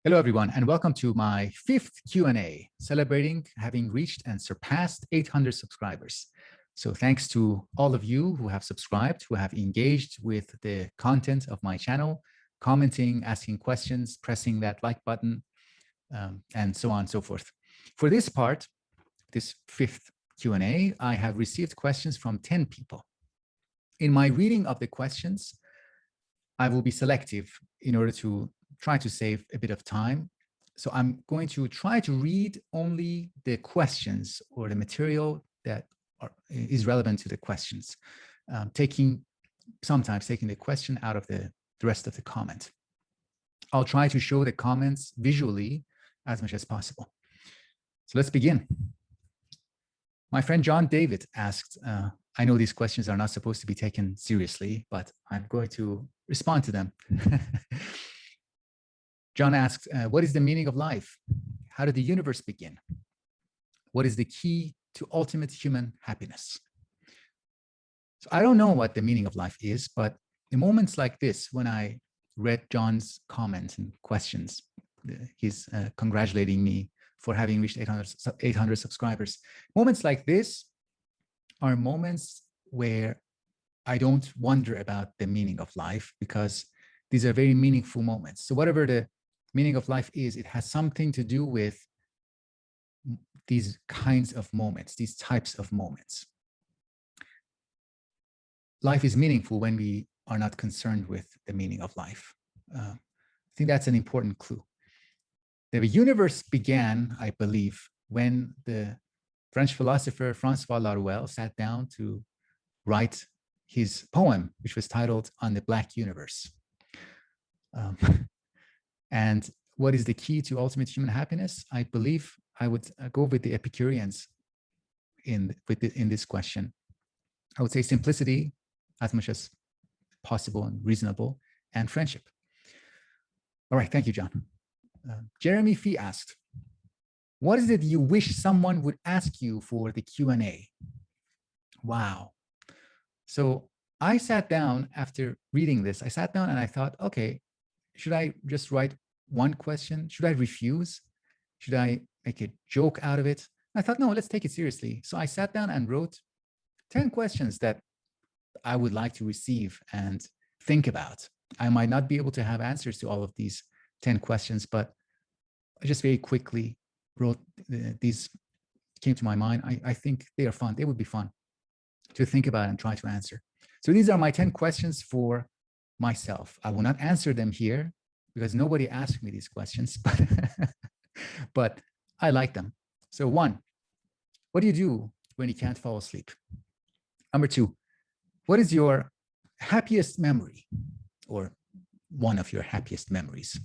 Hello, everyone, and welcome to my fifth Q&A, celebrating having reached and surpassed 800 subscribers. So thanks to all of you who have subscribed, who have engaged with the content of my channel, commenting, asking questions, pressing that like button, and so on and so forth. For this part, this fifth Q&A, I have received questions from 10 people. In my reading of the questions, I will be selective in order to try to save a bit of time. So I'm going to try to read only the questions or the material that is relevant to the questions, sometimes taking the question out of the rest of the comment. I'll try to show the comments visually as much as possible. So let's begin. My friend John David asked, I know these questions are not supposed to be taken seriously, but I'm going to respond to them. John asked, what is the meaning of life? How did the universe begin? What is the key to ultimate human happiness? So I don't know what the meaning of life is, but in moments like this, when I read John's comments and questions, he's congratulating me for having reached 800 subscribers. Moments like this are moments where I don't wonder about the meaning of life, because these are very meaningful moments. So whatever the meaning of life is, it has something to do with these kinds of moments, these types of moments. Life is meaningful when we are not concerned with the meaning of life. I think that's an important clue. The universe began, I believe, when the French philosopher Francois Laruelle sat down to write his poem, which was titled On the Black Universe. And what is the key to ultimate human happiness? I believe I would go with the Epicureans in this question. I would say simplicity as much as possible and reasonable, and friendship. All right, thank you, John. Jeremy Fee asked, what is it you wish someone would ask you for the Q&A? Wow. So I sat down after reading this, I sat down and I thought, okay, should I just write one question? Should I refuse? Should I make a joke out of it? I thought, no, let's take it seriously. So I sat down and wrote 10 questions that I would like to receive and think about. I might not be able to have answers to all of these 10 questions, but I just very quickly wrote these, came to my mind. I think they are fun. They would be fun to think about and try to answer. So these are my 10 questions for myself. I will not answer them here because nobody asked me these questions, but I like them. So 1, what do you do when you can't fall asleep? Number 2, what is your happiest memory, or one of your happiest memories?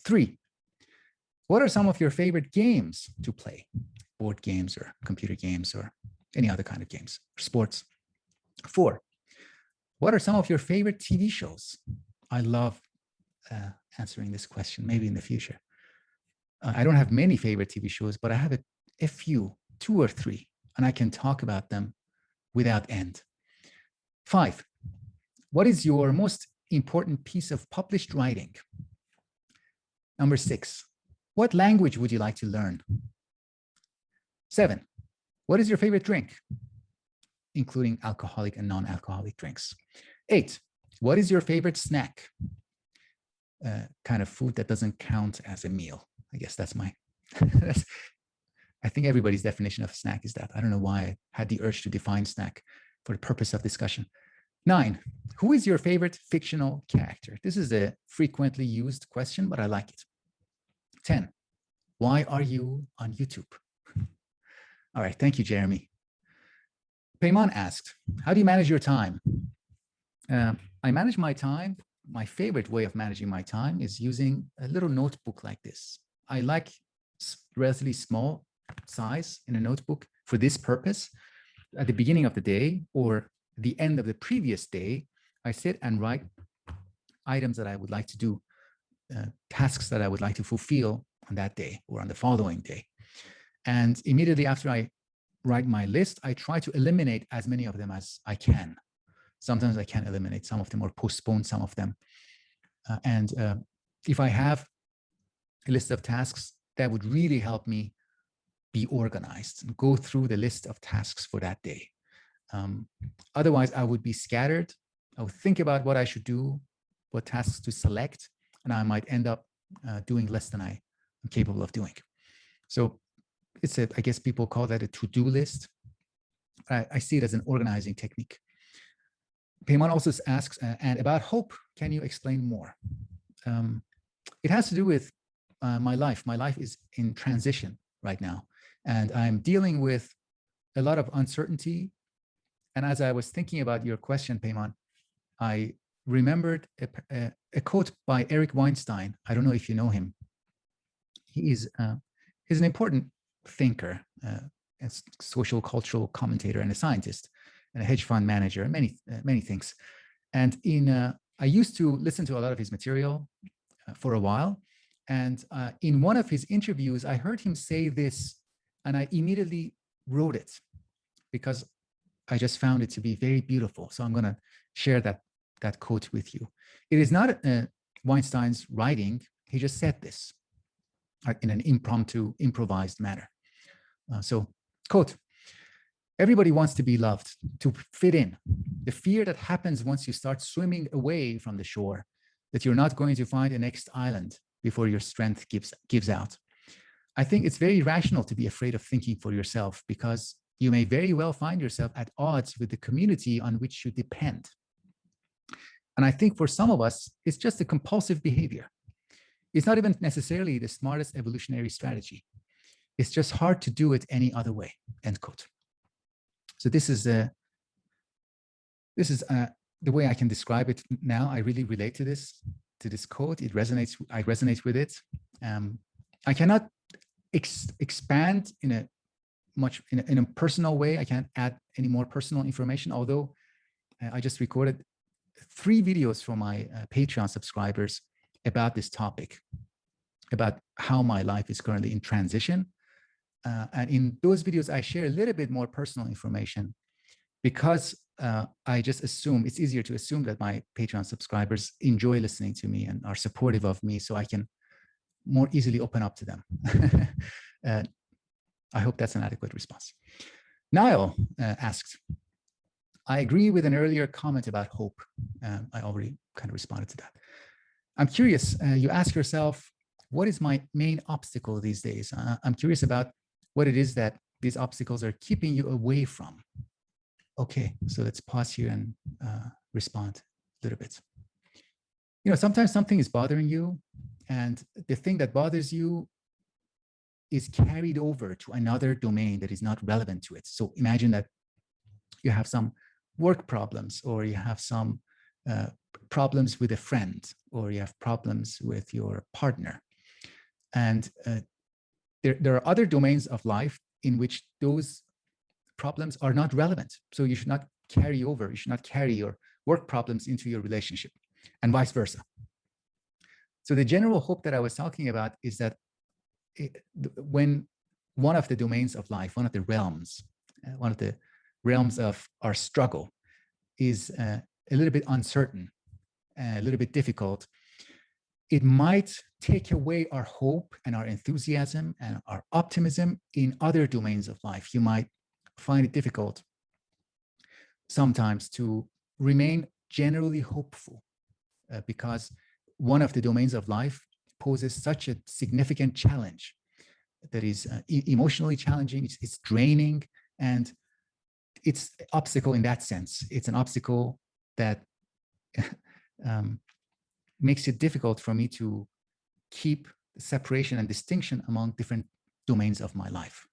3, what are some of your favorite games to play? Board games or computer games or any other kind of games, or sports. 4, what are some of your favorite TV shows? I love answering this question, maybe in the future. I don't have many favorite TV shows, but I have a few, 2 or 3, and I can talk about them without end. 5, what is your most important piece of published writing? Number 6, what language would you like to learn? 7, what is your favorite drink, including alcoholic and non-alcoholic drinks? 8, what is your favorite snack? Kind of food that doesn't count as a meal. I guess that's my, I think everybody's definition of snack is that. I don't know why I had the urge to define snack for the purpose of discussion. 9, who is your favorite fictional character? This is a frequently used question, but I like it. 10, why are you on YouTube? All right, thank you, Jeremy. Payman asked, how do you manage your time? I manage my time. My favorite way of managing my time is using a little notebook like this. I like relatively small size in a notebook for this purpose. At the beginning of the day or the end of the previous day, I sit and write items that I would like to do, tasks that I would like to fulfill on that day or on the following day. And immediately after I write my list, I try to eliminate as many of them as I can. Sometimes I can eliminate some of them or postpone some of them. If I have a list of tasks that would really help me be organized and go through the list of tasks for that day. Otherwise, I would be scattered. I would think about what I should do, what tasks to select, and I might end up doing less than I am capable of doing. So it's I guess people call that a to-do list. I see it as an organizing technique. Peyman also asks, and about hope, can you explain more? It has to do with my life. My life is in transition right now, and I'm dealing with a lot of uncertainty. And as I was thinking about your question, Peyman, I remembered a quote by Eric Weinstein. I don't know if you know him. He's an important thinker, a social cultural commentator, and a scientist, and a hedge fund manager, and many things. And I used to listen to a lot of his material for a while. And in one of his interviews, I heard him say this, and I immediately wrote it because I just found it to be very beautiful. So I'm going to share that quote with you. It is not Weinstein's writing. He just said this in an improvised manner. So, quote, everybody wants to be loved, to fit in. The fear that happens once you start swimming away from the shore, that you're not going to find a next island before your strength gives out. I think it's very rational to be afraid of thinking for yourself, because you may very well find yourself at odds with the community on which you depend. And I think for some of us, it's just a compulsive behavior. It's not even necessarily the smartest evolutionary strategy. It's just hard to do it any other way, end quote. So this is the way I can describe it now. I really relate to this quote. It resonates. I resonate with it. I cannot expand in a personal way. I can't add any more personal information, although I just recorded 3 videos for my Patreon subscribers about this topic, about how my life is currently in transition. And in those videos, I share a little bit more personal information, because I just assume it's easier to assume that my Patreon subscribers enjoy listening to me and are supportive of me, so I can more easily open up to them. I hope that's an adequate response. Niall asked, I agree with an earlier comment about hope. I already kind of responded to that. I'm curious, you ask yourself, what is my main obstacle these days? I'm curious about what it is that these obstacles are keeping you away from. Okay, so let's pause here and respond a little bit. You know, sometimes something is bothering you, and the thing that bothers you is carried over to another domain that is not relevant to it. So imagine that you have some work problems, or you have some problems with a friend, or you have problems with your partner. And there are other domains of life in which those problems are not relevant. So you should not carry over, you should not carry your work problems into your relationship, and vice versa. So the general hope that I was talking about is that when one of the domains of life, one of the realms of our struggle is a little bit uncertain, a little bit difficult, it might take away our hope and our enthusiasm and our optimism in other domains of life. You might find it difficult sometimes to remain generally hopeful because one of the domains of life poses such a significant challenge that is emotionally challenging, it's draining, and it's an obstacle in that sense. It's an obstacle that makes it difficult for me to keep separation and distinction among different domains of my life.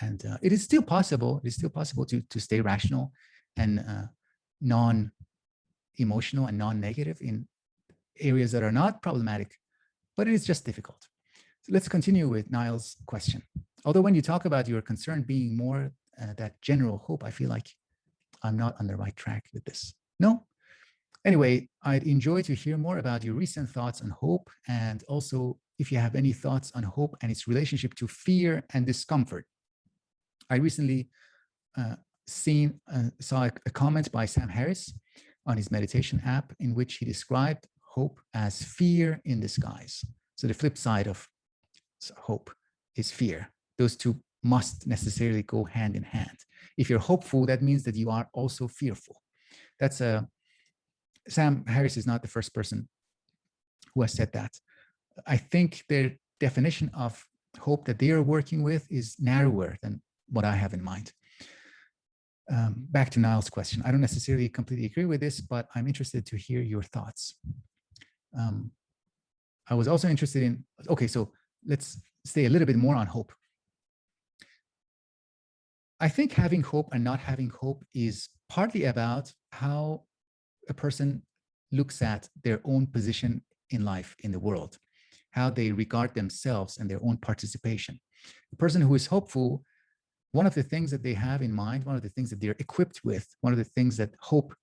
And it is still possible. It's still possible to stay rational and non-emotional and non-negative in areas that are not problematic, but it is just difficult. So let's continue with Niall's question. Although when you talk about your concern being more that general hope, I feel like I'm not on the right track with this. No? Anyway, I'd enjoy to hear more about your recent thoughts on hope, and also if you have any thoughts on hope and its relationship to fear and discomfort. I recently saw a comment by Sam Harris on his meditation app in which he described hope as fear in disguise. So the flip side of hope is fear. Those two must necessarily go hand in hand. If you're hopeful, that means that you are also fearful. That's Sam Harris is not the first person who has said that. I think their definition of hope that they are working with is narrower than what I have in mind. Back to Niall's question. I don't necessarily completely agree with this, but I'm interested to hear your thoughts. I was also interested in, okay, so let's stay a little bit more on hope. I think having hope and not having hope is partly about how a person looks at their own position in life, in the world, how they regard themselves and their own participation. The person who is hopeful, one of the things that they have in mind, one of the things that they're equipped with, one of the things that hope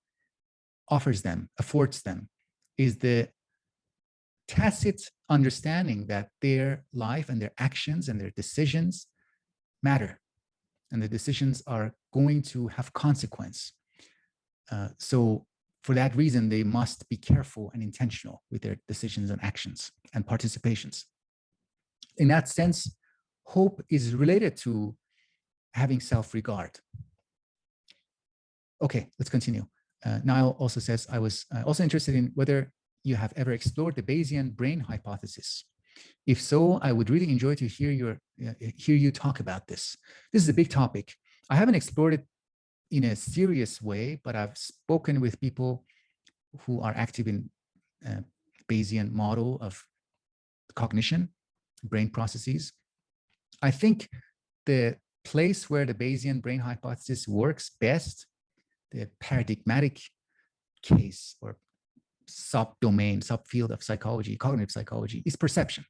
offers them, affords them, is the tacit understanding that their life and their actions and their decisions matter, and the decisions are going to have consequence. So for that reason, they must be careful and intentional with their decisions and actions and participations. In that sense, hope is related to having self-regard. Okay, let's continue. Niall also says, I was also interested in whether you have ever explored the Bayesian brain hypothesis. If so, I would really enjoy to hear you talk about this. This is a big topic. I haven't explored it in a serious way, but I've spoken with people who are active in Bayesian model of cognition, brain processes. I think the place where the Bayesian brain hypothesis works best, the paradigmatic case or subdomain, subfield of psychology, cognitive psychology, is perception.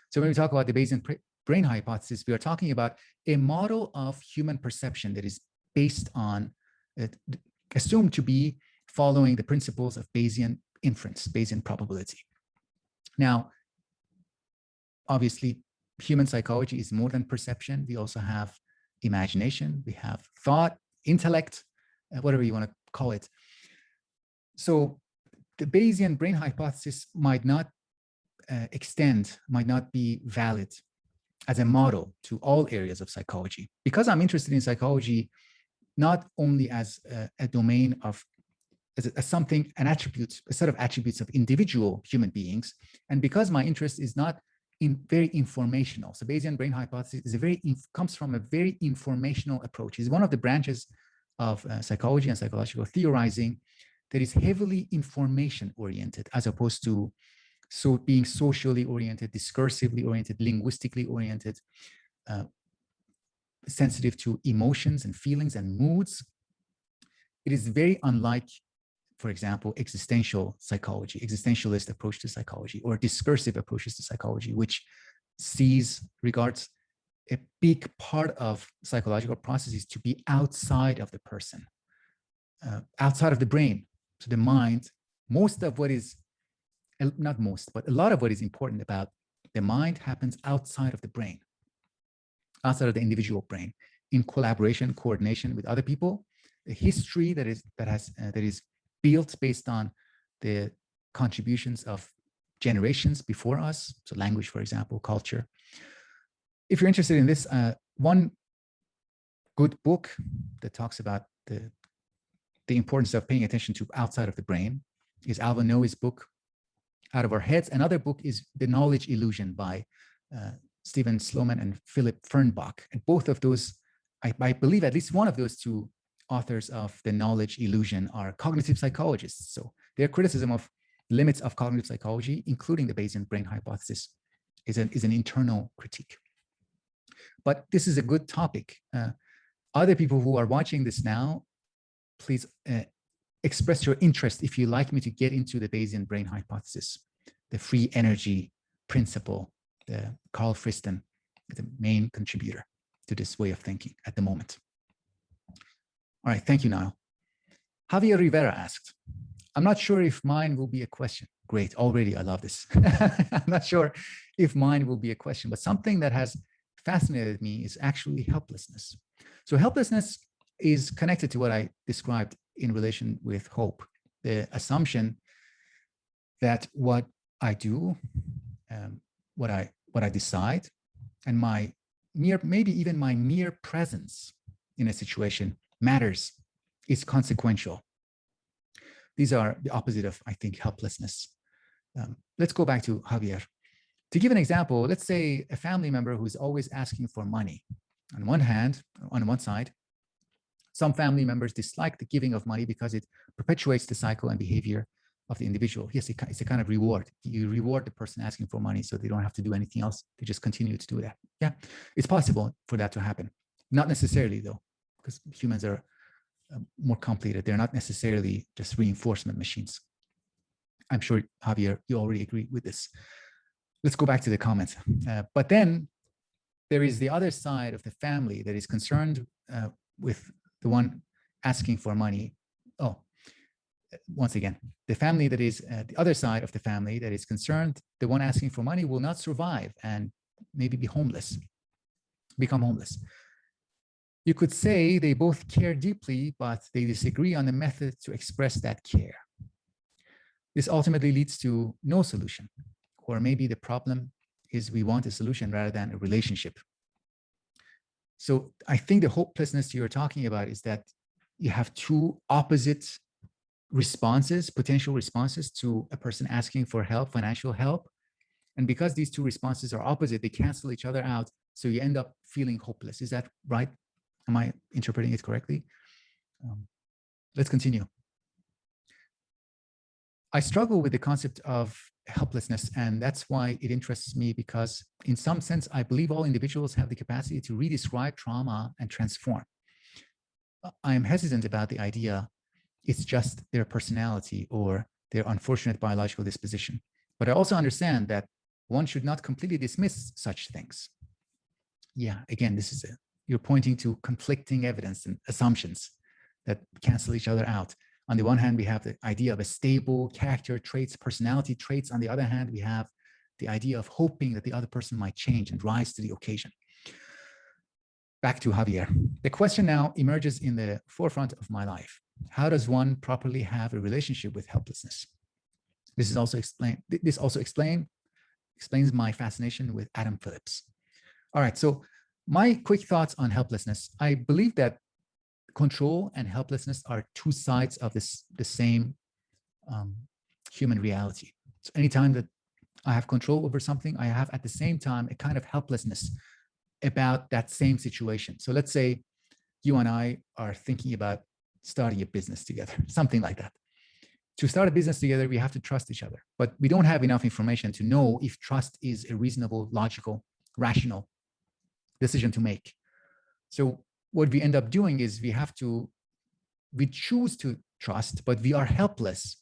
So when we talk about the Bayesian brain hypothesis, we are talking about a model of human perception that is based on, assumed to be following the principles of Bayesian inference, Bayesian probability. Now, obviously, human psychology is more than perception. We also have imagination, we have thought, intellect, whatever you want to call it. So the Bayesian brain hypothesis might not might not be valid as a model to all areas of psychology. Because I'm interested in psychology, not only as a domain of, as something, an attribute, a set of attributes of individual human beings, and because my interest is not very informational. So Bayesian brain hypothesis is comes from a very informational approach. It's one of the branches of psychology and psychological theorizing that is heavily information oriented, as opposed to being socially oriented, discursively oriented, linguistically oriented, sensitive to emotions and feelings and moods. It is very unlike, for example, existential psychology, existentialist approach to psychology, or discursive approaches to psychology, which regards a big part of psychological processes to be outside of the person, outside of the brain. So the mind, most of what is, not most, but a lot of what is important about the mind happens outside of the brain, outside of the individual brain, in collaboration, coordination with other people. The history that is built based on the contributions of generations before us, so language, for example, culture. If you're interested in this, one good book that talks about the importance of paying attention to outside of the brain is Alvin Noe's book, Out of Our Heads. Another book is The Knowledge Illusion by Stephen Sloman and Philip Fernbach. And both of those, I believe at least one of those two authors of The Knowledge Illusion are cognitive psychologists. So their criticism of limits of cognitive psychology, including the Bayesian brain hypothesis, is an internal critique. But this is a good topic. Other people who are watching this now, please express your interest if you'd like me to get into the Bayesian brain hypothesis, the free energy principle, the Carl Friston, the main contributor to this way of thinking at the moment. All right, thank you, Niall. Javier Rivera asked, I'm not sure if mine will be a question. Great, already I love this. I'm not sure if mine will be a question, but something that has fascinated me is actually helplessness. So helplessness is connected to what I described in relation with hope, the assumption that what I do what I decide, and my maybe even my mere presence in a situation matters, is consequential. These are the opposite of, I think, helplessness. Let's go back to Javier. To give an example, let's say a family member who's always asking for money. On one side, some family members dislike the giving of money because it perpetuates the cycle and behavior of the individual. Yes, it's a kind of reward. You reward the person asking for money so they don't have to do anything else. They just continue to do that. Yeah, it's possible for that to happen. Not necessarily, though, because humans are more complicated. They're not necessarily just reinforcement machines. I'm sure, Javier, you already agree with this. Let's go back to the comments. But then there is the other side of the family that is concerned with the one asking for money. Oh, once again, the family that is the other side of the family that is concerned, the one asking for money will not survive and maybe become homeless. You could say they both care deeply, but they disagree on the method to express that care. This ultimately leads to no solution, or maybe the problem is we want a solution rather than a relationship. So I think the hopelessness you're talking about is that you have two opposite responses, potential responses to a person asking for help, financial help. And because these two responses are opposite, they cancel each other out. So you end up feeling hopeless. Is that right? Am I interpreting it correctly? Let's continue. I struggle with the concept of helplessness, and that's why it interests me, because in some sense, I believe all individuals have the capacity to redescribe trauma and transform. I am hesitant about the idea it's just their personality or their unfortunate biological disposition. But I also understand that one should not completely dismiss such things. Yeah, again, you're pointing to conflicting evidence and assumptions that cancel each other out. On the one hand, we have the idea of a stable character traits, personality traits. On the other hand, we have the idea of hoping that the other person might change and rise to the occasion. Back to Javier. The question now emerges in the forefront of my life. How does one properly have a relationship with helplessness? This also explains my fascination with Adam Phillips. All right, so my quick thoughts on helplessness. I believe that control and helplessness are two sides of the same human reality. So anytime that I have control over something, I have at the same time a kind of helplessness about that same situation. So let's say you and I are thinking about starting a business together, something like that. To start a business together, we have to trust each other, but we don't have enough information to know if trust is a reasonable, logical, rational decision to make. So what we end up doing is we choose to trust, but we are helpless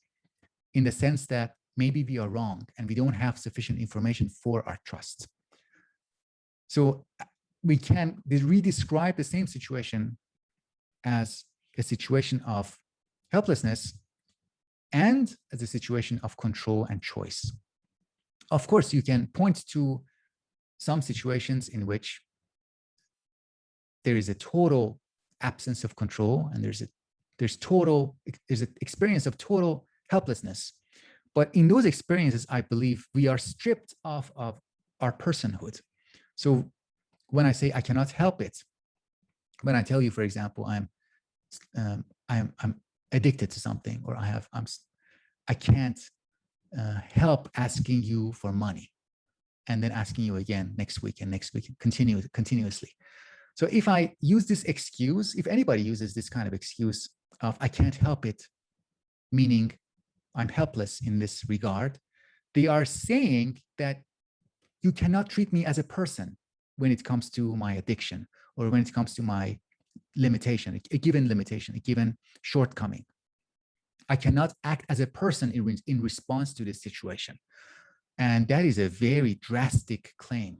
in the sense that maybe we are wrong and we don't have sufficient information for our trust. So we can redescribe the same situation as a situation of helplessness and as a situation of control and choice. Of course, you can point to some situations in which there is a total absence of control and there's an experience of total helplessness. But in those experiences, I believe we are stripped of our personhood. So when I say I cannot help it, when I tell you, for example, I'm addicted to something, or I can't help asking you for money, and then asking you again next week and continuously. So if I use this excuse, if anybody uses this kind of excuse of I can't help it, meaning I'm helpless in this regard, they are saying that you cannot treat me as a person when it comes to my addiction or when it comes to my limitation, a given shortcoming. I cannot act as a person in response to this situation. And that is a very drastic claim,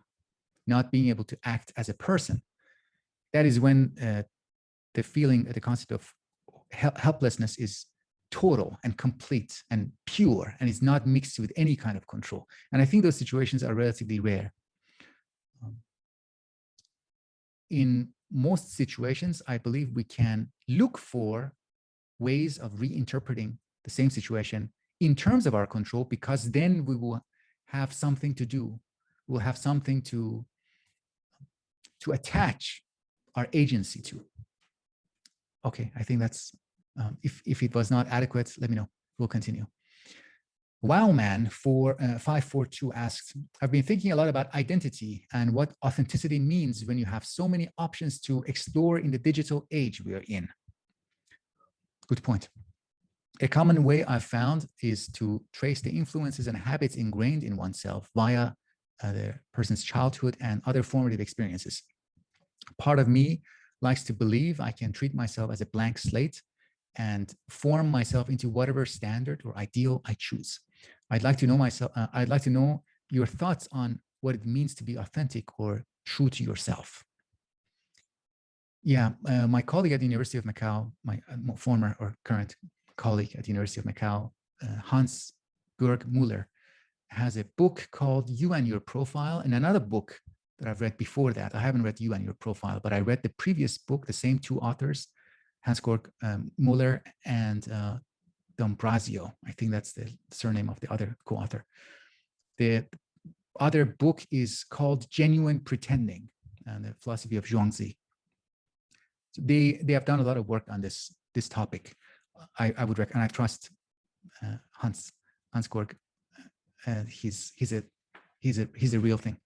not being able to act as a person. That is when the concept of helplessness is total and complete and pure, and it's not mixed with any kind of control. And I think those situations are relatively rare. In most situations, I believe we can look for ways of reinterpreting the same situation in terms of our control, because then we will have something to do we'll have something to attach our agency to. Okay, I think that's, if it was not adequate, let me know. We'll continue. Wowman 542 asks, I've been thinking a lot about identity and what authenticity means when you have so many options to explore in the digital age we are in. Good point. A common way I've found is to trace the influences and habits ingrained in oneself via the person's childhood and other formative experiences. Part of me likes to believe I can treat myself as a blank slate and form myself into whatever standard or ideal I choose. I'd like to know myself. I'd like to know your thoughts on what it means to be authentic or true to yourself. Yeah, my colleague at the University of Macau, my former or current colleague at the University of Macau, Hans-Georg Muller, has a book called You and Your Profile, and another book that I've read before that. I haven't read You and Your Profile, but I read the previous book, the same two authors, Hans-Georg Muller and D'Ambrosio. I think that's the surname of the other co-author. The other book is called Genuine Pretending, and the philosophy of Zhuangzi. So they have done a lot of work on this topic. I would recommend, and I trust Hans-Georg. He's a real thing.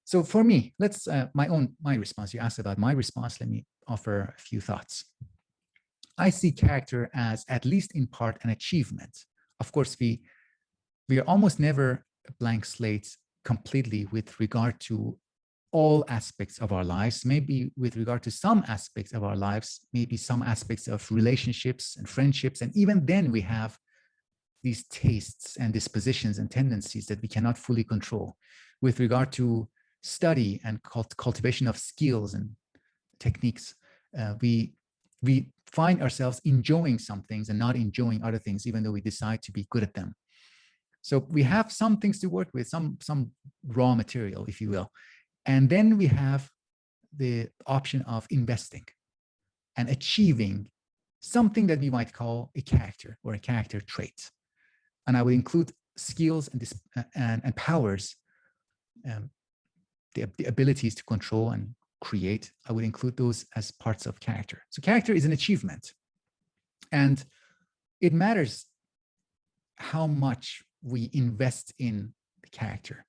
So for me, let's my response. You asked about my response. Let me offer a few thoughts. I see character as, at least in part, an achievement. Of course, we are almost never a blank slate completely with regard to all aspects of our lives. Maybe with regard to some aspects of our lives, maybe some aspects of relationships and friendships, and even then we have these tastes and dispositions and tendencies that we cannot fully control. With regard to study and cultivation of skills and techniques, we find ourselves enjoying some things and not enjoying other things, even though we decide to be good at them. So we have some things to work with, some raw material, if you will. And then we have the option of investing and achieving something that we might call a character or a character trait. And I would include skills and powers, the abilities to control and create. I would include those as parts of character. So character is an achievement. And it matters how much we invest in the character.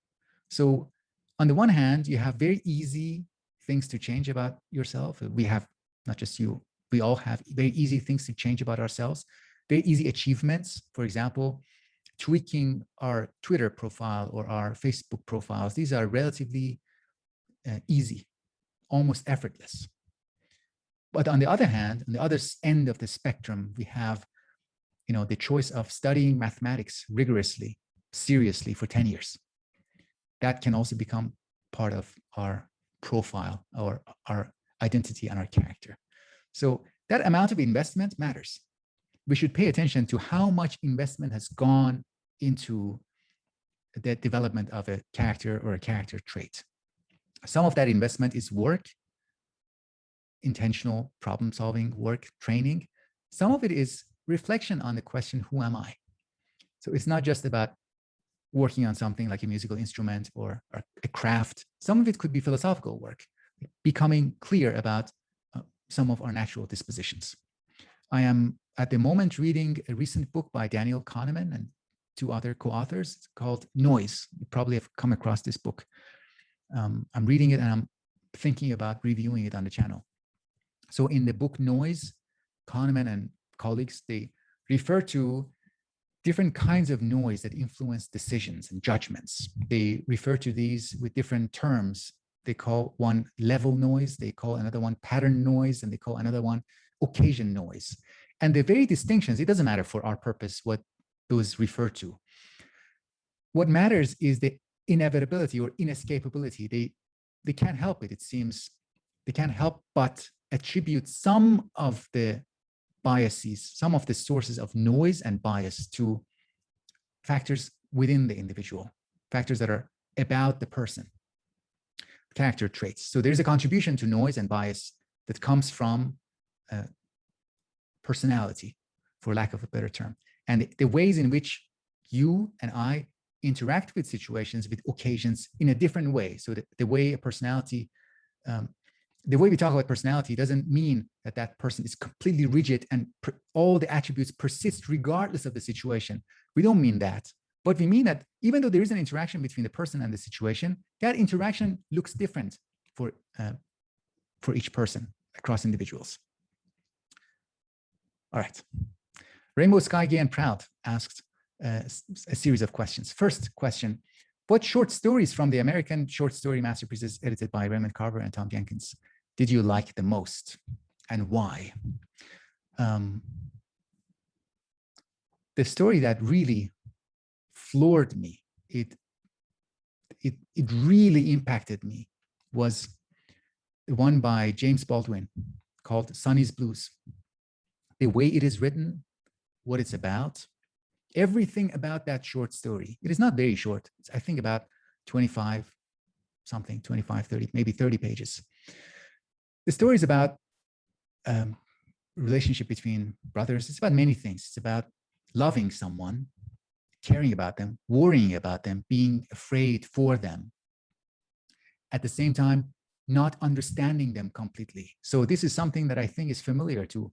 So on the one hand, you have very easy things to change about yourself. We have, not just you, we all have very easy things to change about ourselves, very easy achievements. For example, tweaking our Twitter profile or our Facebook profiles. These are relatively easy, almost effortless. But on the other hand, on the other end of the spectrum, we have, the choice of studying mathematics rigorously, seriously for 10 years. That can also become part of our profile or our identity and our character. So that amount of investment matters. We should pay attention to how much investment has gone into the development of a character or a character trait. Some of that investment is work, intentional problem-solving work, training. Some of it is reflection on the question, who am I? So it's not just about working on something like a musical instrument or a craft. Some of it could be philosophical work, becoming clear about some of our natural dispositions. I am at the moment reading a recent book by Daniel Kahneman and two other co-authors called Noise. You probably have come across this book. I'm reading it and I'm thinking about reviewing it on the channel. So in the book Noise, Kahneman and colleagues, they refer to different kinds of noise that influence decisions and judgments. They refer to these with different terms. They call one level noise, they call another one pattern noise, and they call another one occasion noise. And the very distinctions, it doesn't matter for our purpose what those refer to. What matters is the inevitability or inescapability. They can't help it, it seems. They can't help but attribute some of the biases, some of the sources of noise and bias to factors within the individual, factors that are about the person, character traits. So there's a contribution to noise and bias that comes from personality, for lack of a better term. And the ways in which you and I interact with situations, with occasions in a different way. So the way a personality, the way we talk about personality doesn't mean that that person is completely rigid and all the attributes persist regardless of the situation. We don't mean that. But we mean that even though there is an interaction between the person and the situation, that interaction looks different for each person across individuals. All right. Rainbow Sky Gay and Proud asked a series of questions. First question, what short stories from the American short story masterpieces edited by Raymond Carver and Tom Jenkins did you like the most and why? The story that really floored me, it really impacted me, was the one by James Baldwin called Sonny's Blues. The way it is written, what it's about, everything about that short story. It is not very short. It's, I think, about 25, 30, maybe 30 pages. The story is about relationship between brothers. It's about many things. It's about loving someone, caring about them, worrying about them, being afraid for them. At the same time, not understanding them completely. So this is something that I think is familiar to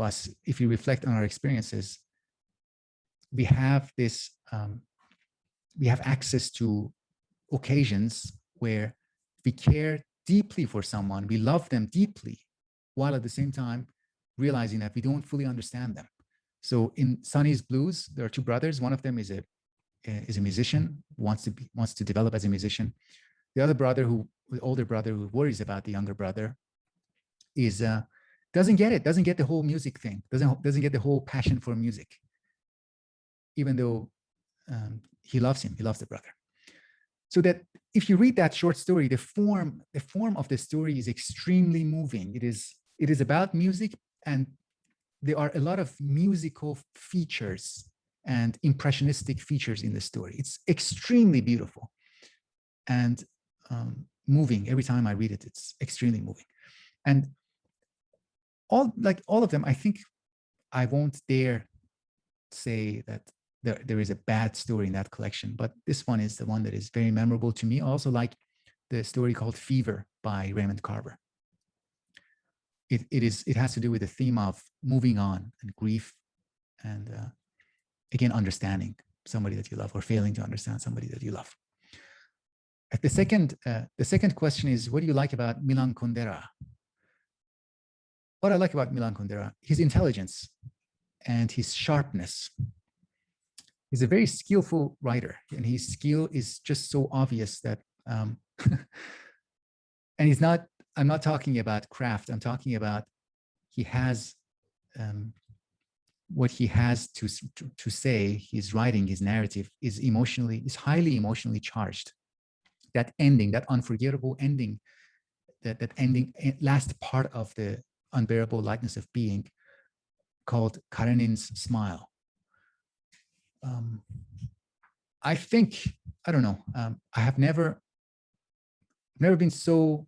us. If you reflect on our experiences, we have this, we have access to occasions where we care deeply for someone, we love them deeply, while at the same time realizing that we don't fully understand them. So in Sonny's Blues, there are two brothers. One of them is a musician, wants to develop as a musician. The other brother, the older brother, who worries about the younger brother, is doesn't get the whole music thing, doesn't get the whole passion for music, even though he loves him, he loves the brother. So that if you read that short story, the form of the story is extremely moving. It is about music, and there are a lot of musical features and impressionistic features in the story. It's extremely beautiful and moving. Every time I read it, it's extremely moving. And all of them, I think I won't dare say that there is a bad story in that collection, but this one is the one that is very memorable to me. I also like the story called Fever by Raymond Carver. It has to do with the theme of moving on and grief, and again, understanding somebody that you love, or failing to understand somebody that you love. The second question is, what do you like about Milan Kundera? What I like about Milan Kundera, his intelligence and his sharpness. He's a very skillful writer, and his skill is just so obvious that, and I'm not talking about craft, I'm talking about he has, what he has to say, his writing, his narrative is highly emotionally charged. That ending, that unforgettable ending, that ending, last part of the Unbearable Lightness of Being, called Karenin's Smile. I think, I don't know, I have never been so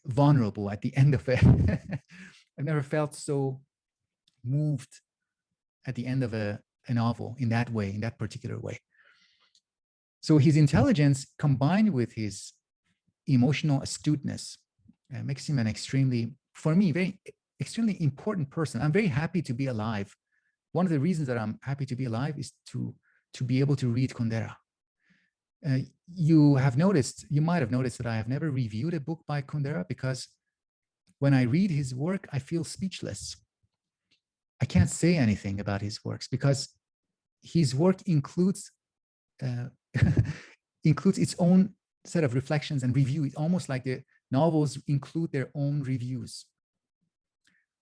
vulnerable at the end of it. I've never felt so moved at the end of a novel in that way, in that particular way. So his intelligence combined with his emotional astuteness makes him an extremely, for me, extremely important person. I'm very happy to be alive. One of the reasons that I'm happy to be alive is to be able to read Kundera. You might have noticed that I have never reviewed a book by Kundera, because when I read his work, I feel speechless. I can't say anything about his works, because his work includes its own set of reflections and review. It's almost like the novels include their own reviews.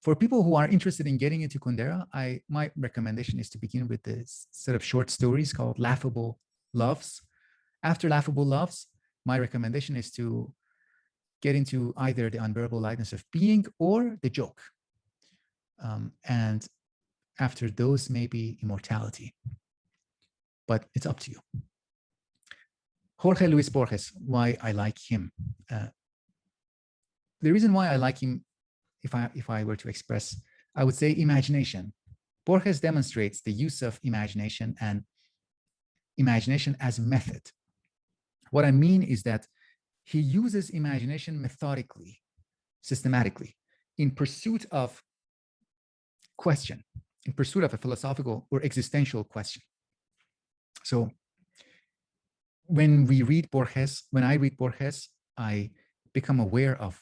For people who are interested in getting into Kundera, my recommendation is to begin with this set of short stories called Laughable Loves. After Laughable Loves, my recommendation is to get into either the Unbearable Lightness of Being or The Joke. And after those, maybe Immortality. But it's up to you. Jorge Luis Borges, why I like him. The reason why I like him, if I were to express, I would say imagination. Borges demonstrates the use of imagination, and imagination as method. What I mean is that he uses imagination methodically, systematically, in pursuit of question, in pursuit of a philosophical or existential question. So when we read Borges, when I read Borges, I become aware of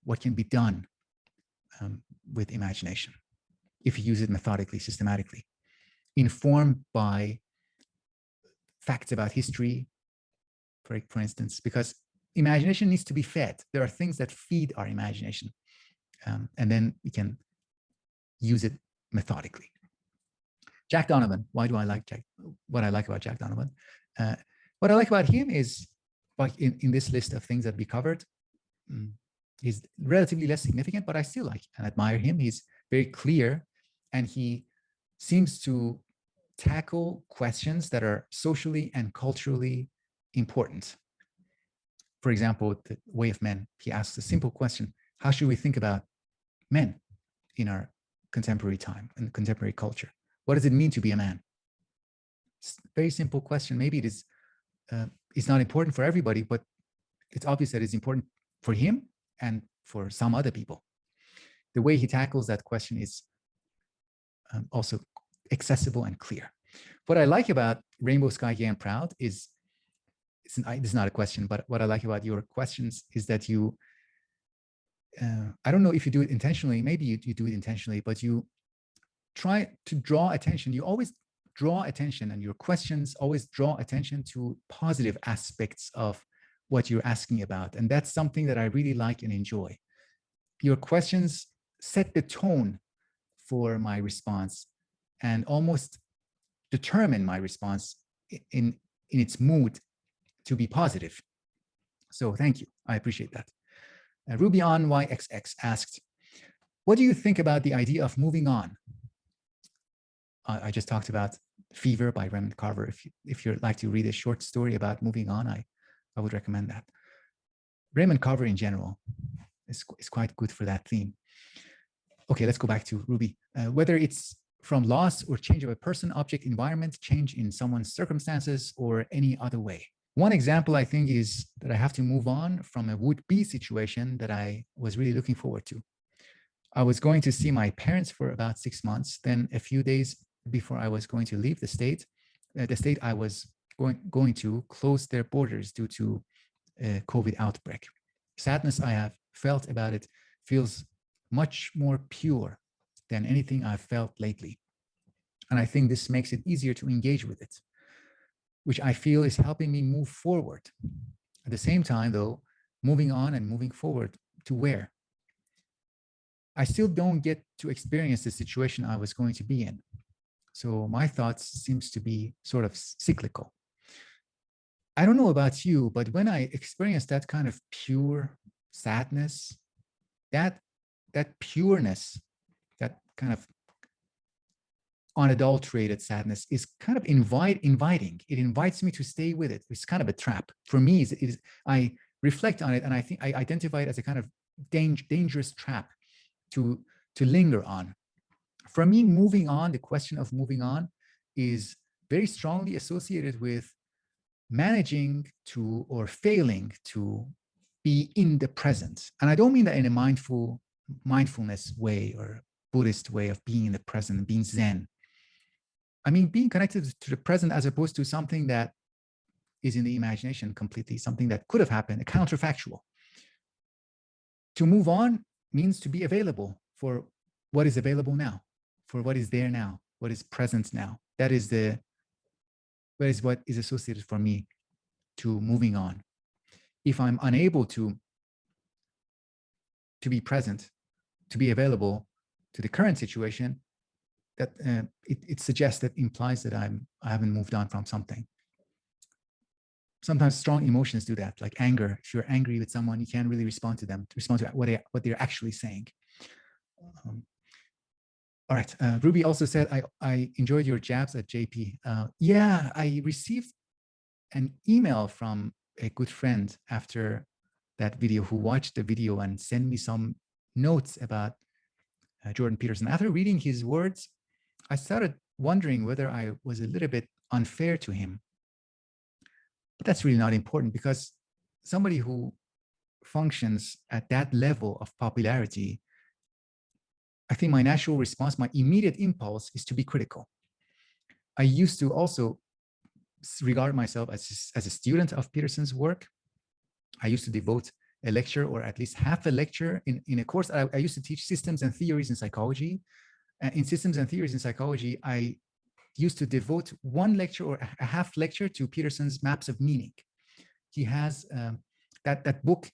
what can be done with imagination if you use it methodically, systematically, informed by facts about history, for instance, because imagination needs to be fed. There are things that feed our imagination, and then we can use it methodically. Jack Donovan. Why do I like Jack? What I like about Jack Donovan? What I like about him is, like in this list of things that we covered, he's relatively less significant, but I still like and admire him. He's very clear, and he seems to tackle questions that are socially and culturally important. For example, the way of men. He asks a simple question: how should we think about men in our contemporary time and contemporary culture? What does it mean to be a man? It's a very simple question. Maybe it is it's not important for everybody, but it's obvious that it's important for him and for some other people. The way he tackles that question is also accessible and clear. What I like about Rainbow Sky Gay and Proud is, this is not a question, but what I like about your questions is that you, I don't know if you do it intentionally, maybe you do it intentionally, but you try to draw attention. You always draw attention, and your questions always draw attention to positive aspects of what you're asking about. And that's something that I really like and enjoy. Your questions set the tone for my response and almost determine my response in its mood to be positive. So thank you. I appreciate that. Ruby on YXX asked, what do you think about the idea of moving on? I just talked about Fever by Raymond Carver. If you'd like to read a short story about moving on, I would recommend that. Raymond Carver in general is quite good for that theme. Okay, let's go back to Ruby. Whether it's from loss or change of a person, object, environment, change in someone's circumstances, or any other way. One example, I think, is that I have to move on from a would-be situation that I was really looking forward to. I was going to see my parents for about 6 months. Then a few days before I was going to leave the state I was going to close their borders due to a COVID outbreak. Sadness I have felt about it feels much more pure than anything I've felt lately. And I think this makes it easier to engage with it, which I feel is helping me move forward. At the same time, though, moving on and moving forward to where? I still don't get to experience the situation I was going to be in. So my thoughts seems to be sort of cyclical. I don't know about you, but when I experience that kind of pure sadness, that pureness, that kind of unadulterated sadness is kind of inviting. It invites me to stay with it. It's kind of a trap. For me, I reflect on it, and I think I identify it as a kind of dangerous trap to linger on. For me, moving on, the question of moving on is very strongly associated with managing to or failing to be in the present. And I don't mean that in a mindfulness way or Buddhist way of being in the present, being Zen. I mean, being connected to the present as opposed to something that is in the imagination completely, something that could have happened, a counterfactual. To move on means to be available for what is available now, for what is there now, what is present now. That is what is associated for me to moving on. If I'm unable to be present, to be available to the current situation, that it suggests, that implies that I haven't moved on from something. Sometimes strong emotions do that, like anger. If you're angry with someone, you can't really respond to what they're actually saying. All right. Ruby also said, I enjoyed your jabs at JP. Yeah, I received an email from a good friend after that video, who watched the video and sent me some notes about Jordan Peterson. After reading his words, I started wondering whether I was a little bit unfair to him But that's really not important, because somebody who functions at that level of popularity, I think my natural response, my immediate impulse is to be critical. I used to also regard myself as a student of Peterson's work. I used to devote a lecture, or at least half a lecture in a course. I used to teach systems and theories in psychology. In systems and theories in psychology, I used to devote one lecture or a half lecture to Peterson's Maps of Meaning. He has that book.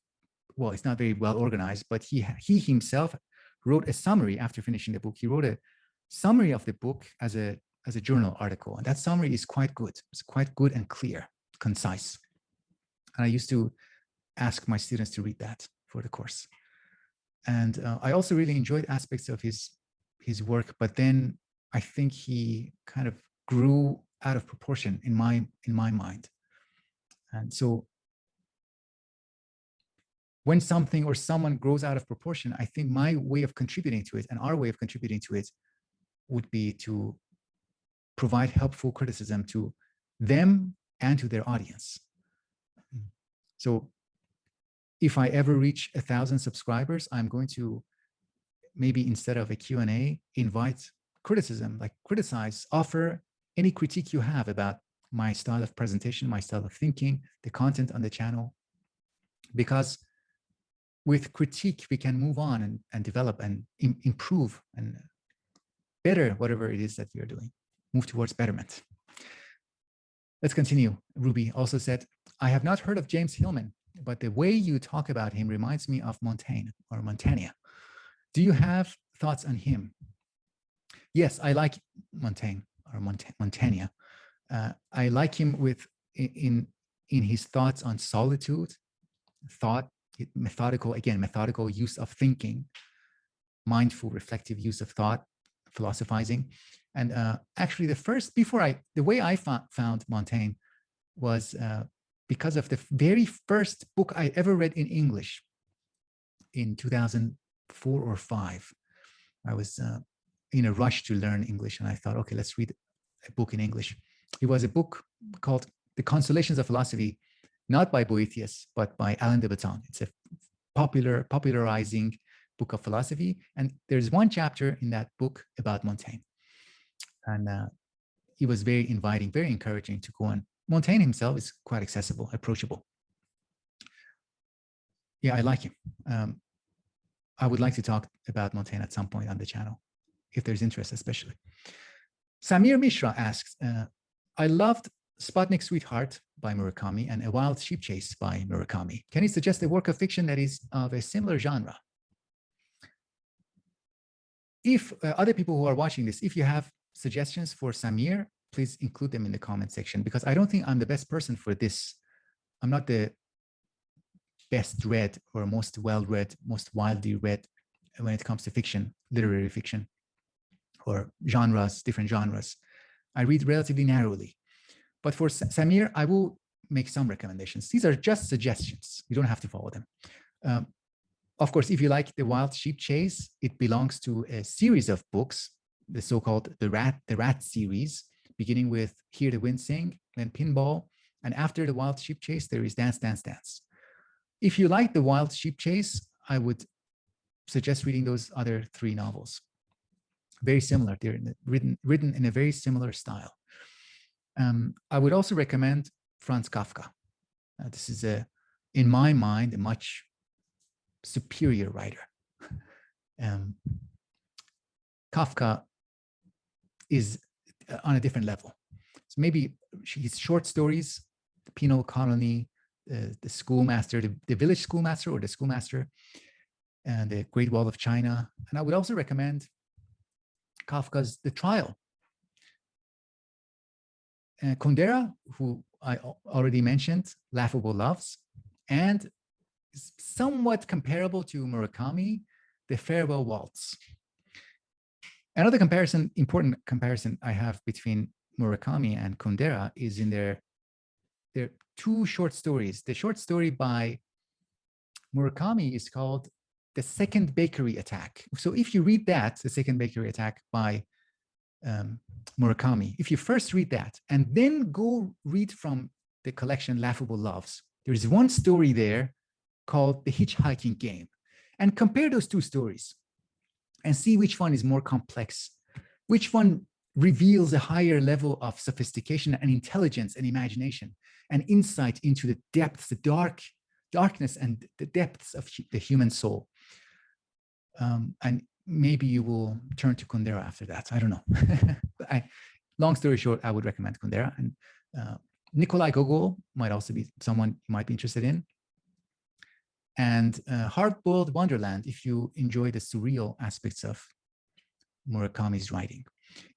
Well, it's not very well organized, but he himself wrote a summary after finishing the book. He wrote a summary of the book as a journal article, and that summary is quite good. It's quite good and clear, concise. And I used to ask my students to read that for the course. And I also really enjoyed aspects of his work, but then I think he kind of grew out of proportion in my mind. And so when something or someone grows out of proportion, I think my way of contributing to it, and our way of contributing to it, would be to provide helpful criticism to them and to their audience. So if I ever reach 1,000 subscribers, I'm going to, maybe instead of a Q&A, invite criticism, like criticize, offer any critique you have about my style of presentation, my style of thinking, the content on the channel. Because with critique, we can move on and develop and improve and better whatever it is that we are doing, move towards betterment. Let's continue. Ruby also said, I have not heard of James Hillman, but the way you talk about him reminds me of Montaigne or Montaigne. Do you have thoughts on him? Yes, I like Montaigne or Montaigne. I like him in his thoughts on solitude, thought, methodical use of thinking, mindful, reflective use of thought, philosophizing. And actually the way I found Montaigne was because of the very first book I ever read in English in 2004 or 5. I was in a rush to learn English, and I thought, okay, let's read a book in English. It was a book called The Consolations of Philosophy, not by Boethius, but by Alain de Botton. It's a popularizing book of philosophy. And there's one chapter in that book about Montaigne. And it was very inviting, very encouraging to go on. Montaigne himself is quite accessible, approachable. Yeah, I like him. I would like to talk about Montaigne at some point on the channel, if there's interest, especially. Samir Mishra asks, I loved Sputnik Sweetheart by Murakami and A Wild Sheep Chase by Murakami. Can you suggest a work of fiction that is of a similar genre? If other people who are watching this, if you have suggestions for Samir, please include them in the comment section, because I don't think I'm the best person for this. I'm not the best read or most well-read, most widely read when it comes to fiction, literary fiction, or genres, different genres. I read relatively narrowly. But for Samir, I will make some recommendations. These are just suggestions. You don't have to follow them. Of course, if you like The Wild Sheep Chase, it belongs to a series of books, the so-called the Rat series, beginning with Hear the Wind Sing, then Pinball, and after The Wild Sheep Chase, there is Dance, Dance, Dance. If you like The Wild Sheep Chase, I would suggest reading those other 3 novels. Very similar. They're written in a very similar style. I would also recommend Franz Kafka. This is, in my mind, a much superior writer. Kafka is on a different level. So maybe his short stories, The Penal Colony, the Schoolmaster, the Village Schoolmaster or the Schoolmaster, and the Great Wall of China. And I would also recommend Kafka's The Trial. Kundera, who I already mentioned, Laughable Loves, and somewhat comparable to Murakami, The Farewell Waltz. Another important comparison I have between Murakami and Kundera is in their 2 short stories. The short story by Murakami is called The Second Bakery Attack. So if you read that, The Second Bakery Attack by Murakami, if you first read that and then go read from the collection Laughable loves. There's one story there called The Hitchhiking Game. And compare those two stories and see which one is more complex, which one reveals a higher level of sophistication and intelligence and imagination and insight into the depths, the darkness and the depths of the human soul. And maybe you will turn to Kundera after that. I don't know. Long story short, I would recommend Kundera. And Nikolai Gogol might also be someone you might be interested in. And Hard-Boiled Wonderland, if you enjoy the surreal aspects of Murakami's writing.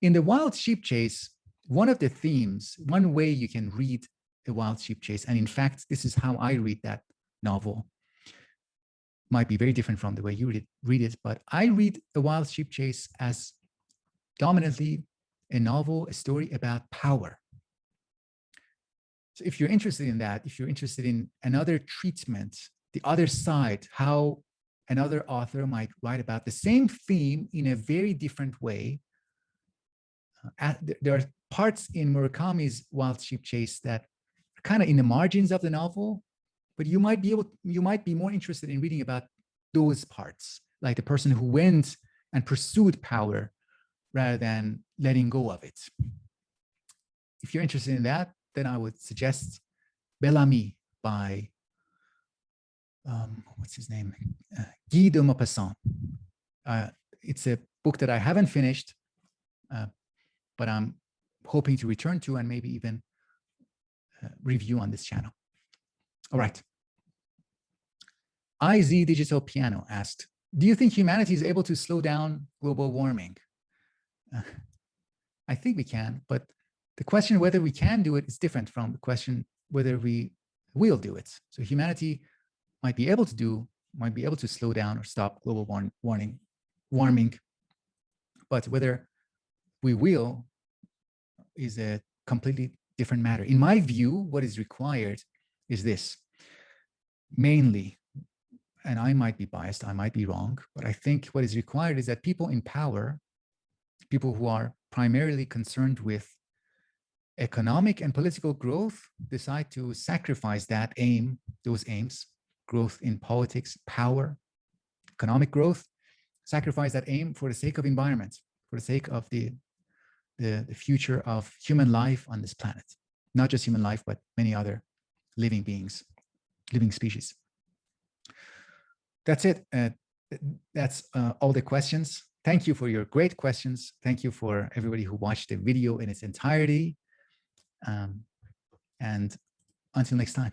In The Wild Sheep Chase, one of the themes, one way you can read The Wild Sheep Chase, and in fact, this is how I read that novel, might be very different from the way you read it, but I read The Wild Sheep Chase as dominantly a novel, a story about power. So if you're interested in that, if you're interested in another treatment, the other side, how another author might write about the same theme in a very different way, there are parts in Murakami's Wild Sheep Chase that are kind of in the margins of the novel, but you might be more interested in reading about those parts, like the person who went and pursued power rather than letting go of it. If you're interested in that, then I would suggest Bel-Ami by, what's his name? Guy de Maupassant. It's a book that I haven't finished, but I'm hoping to return to and maybe even review on this channel. All right. IZ Digital Piano asked, do you think humanity is able to slow down global warming? I think we can, but the question whether we can do it is different from the question whether we will do it. So humanity might be able to slow down or stop global warming, but whether we will is a completely different matter. In my view, what is required is this. Mainly, and I might be biased, I might be wrong, but I think what is required is that people in power, people who are primarily concerned with economic and political growth, decide to sacrifice those aims, growth in politics, power, economic growth, sacrifice that aim for the sake of environment, for the sake of the future of human life on this planet. Not just human life, but many other living beings, living species. That's it. That's all the questions. Thank you for your great questions. Thank you for everybody who watched the video in its entirety. And until next time.